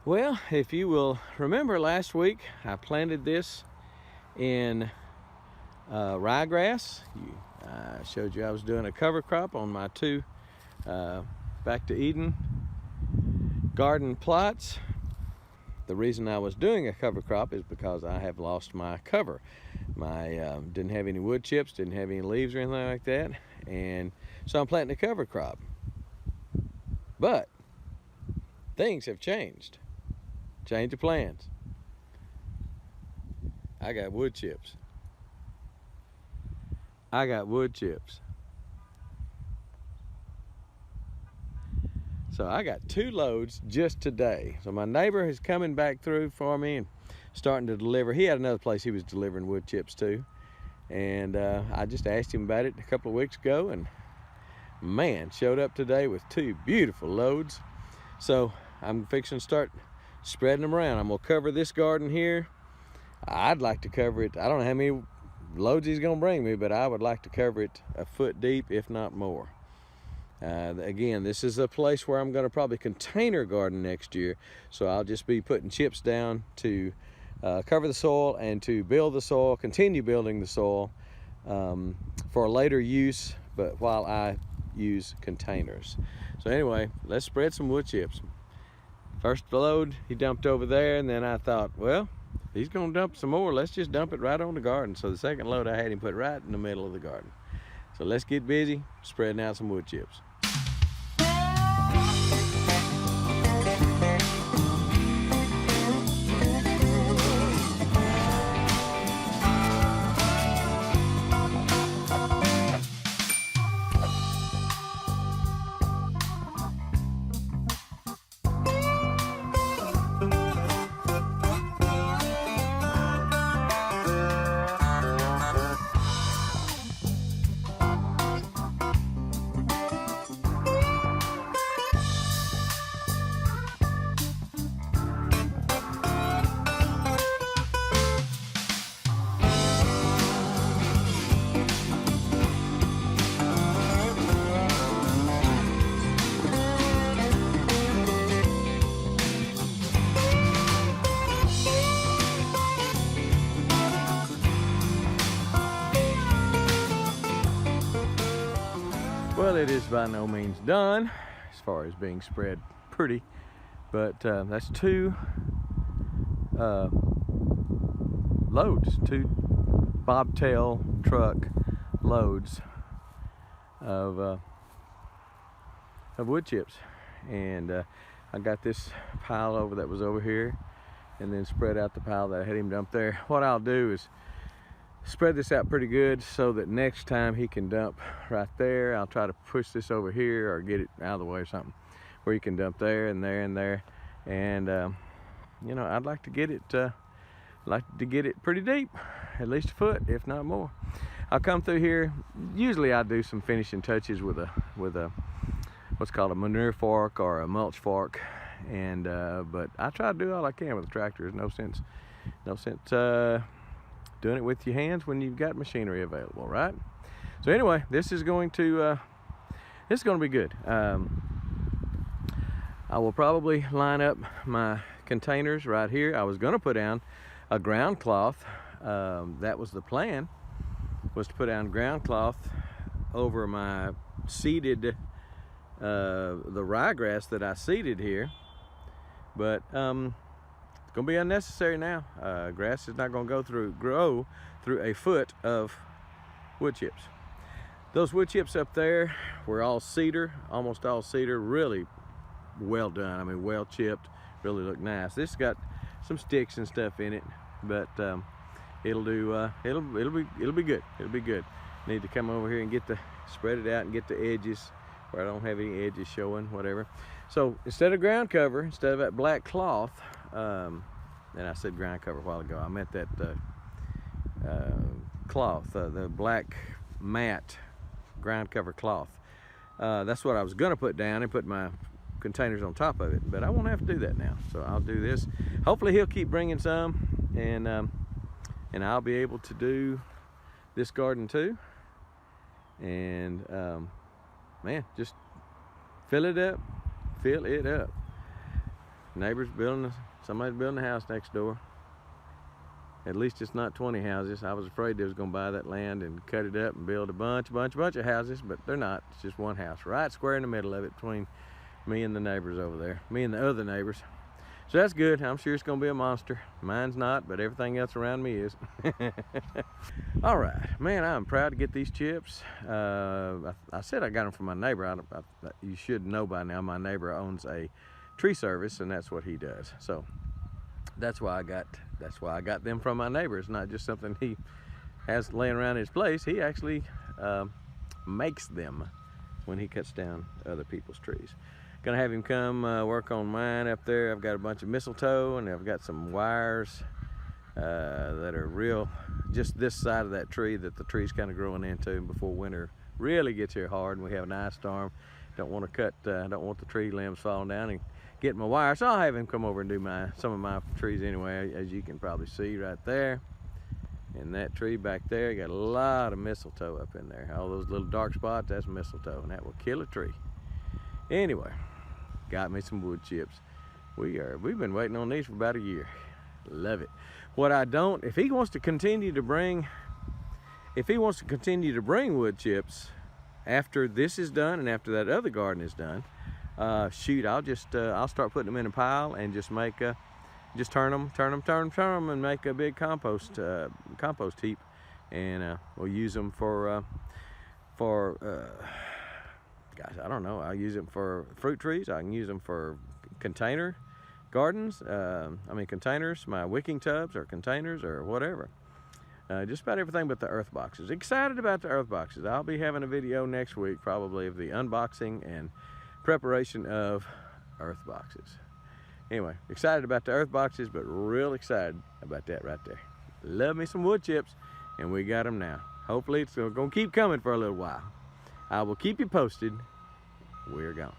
Well, if you will remember last week, I planted this in ryegrass. I showed you I was doing a cover crop on my two Back to Eden garden plots. The reason I was doing a cover crop is because I have lost my cover. Didn't have any wood chips, didn't have any leaves or anything like that, and so I'm planting a cover crop. But things have changed. Change of plans. I got wood chips. I got wood chips. So I got 2 loads just today. So my neighbor is coming back through for me and starting to deliver. He had another place he was delivering wood chips to. And I just asked him about it a couple of weeks ago, and man, showed up today with 2 beautiful loads. So I'm fixing to start spreading them around. I'm gonna cover this garden here. I'd like to cover it, I don't know how many loads he's gonna bring me, but I would like to cover it a foot deep, if not more. Again, this is a place where I'm gonna probably container garden next year, so I'll just be putting chips down to cover the soil and to build the soil, continue building the soil for later use, but while I use containers. So anyway, let's spread some wood chips. First load he dumped over there, and then I thought, well, he's gonna dump some more, let's just dump it right on the garden. So the second load I had him put right in the middle of the garden. So let's get busy spreading out some wood chips. Well, it is by no means done as far as being spread pretty, but that's 2 loads, 2 bobtail truck loads of wood chips. And I got this pile over that was over here, and then spread out the pile that I had him dump there. What I'll do is spread this out pretty good so that next time he can dump right there. I'll try to push this over here or get it out of the way or something where he can dump there and there and there. And you know, I'd like to get it pretty deep, at least a foot, if not more. I'll come through here. Usually I do some finishing touches with a what's called a manure fork or a mulch fork, and but I try to do all I can with a tractor. There's no sense doing it with your hands when you've got machinery available, right? So anyway, this is going to be good. I will probably line up my containers right here. I was going to put down a ground cloth. That was the plan, was to put down ground cloth over my seeded the ryegrass that I seeded here, but it's gonna be unnecessary now. Grass is not gonna grow through a foot of wood chips. Those wood chips up there were all cedar, almost all cedar, really well done. I mean, well chipped, really look nice. This got some sticks and stuff in it, but it'll do. It'll be good. It'll be good. Need to come over here and spread it out and get the edges where I don't have any edges showing, whatever. So instead of ground cover, instead of that black cloth, and I said ground cover a while ago, I meant that cloth, the black matte ground cover cloth. That's what I was gonna put down and put my containers on top of it, but I won't have to do that now. So I'll do this. Hopefully he'll keep bringing some, and I'll be able to do this garden too. And man, just fill it up. Neighbors somebody's building a house next door. At least it's not 20 houses. I was afraid they was gonna buy that land and cut it up and build a bunch of houses, but they're not. It's just one house right square in the middle of it between me and the neighbors over there, me and the other neighbors. So that's good. I'm sure it's gonna be a monster. Mine's not, but everything else around me is. All right, man, I'm proud to get these chips. I said I got them from my neighbor. You should know by now, my neighbor owns a tree service, and that's what he does. So that's why I got them from my neighbor. It's not just something he has laying around his place. He actually makes them when he cuts down other people's trees. Gonna have him come work on mine up there. I've got a bunch of mistletoe, and I've got some wires that are real, just this side of that tree that the tree's kind of growing into before winter really gets here hard and we have an ice storm. Don't want to cut, don't want the tree limbs falling down and get my wire. So I'll have him come over and do some of my trees anyway, as you can probably see right there. And that tree back there, got a lot of mistletoe up in there. All those little dark spots, that's mistletoe, and that will kill a tree. Anyway, got me some wood chips. We've been waiting on these for about a year. Love it. What I don't, if he wants to continue to bring wood chips after this is done and after that other garden is done, shoot, I'll start putting them in a pile and just make just turn them and make a big compost heap, and we'll use them for gosh, I don't know. I'll use them for fruit trees. I can use them for container gardens. Containers, my wicking tubs or containers or whatever. Just about everything but the earth boxes. Excited about the earth boxes. I'll be having a video next week probably of the unboxing and preparation of earth boxes. Anyway, excited about the earth boxes, but real excited about that right there. Love me some wood chips, and we got them now. Hopefully it's gonna keep coming for a little while. I will keep you posted. We're gone.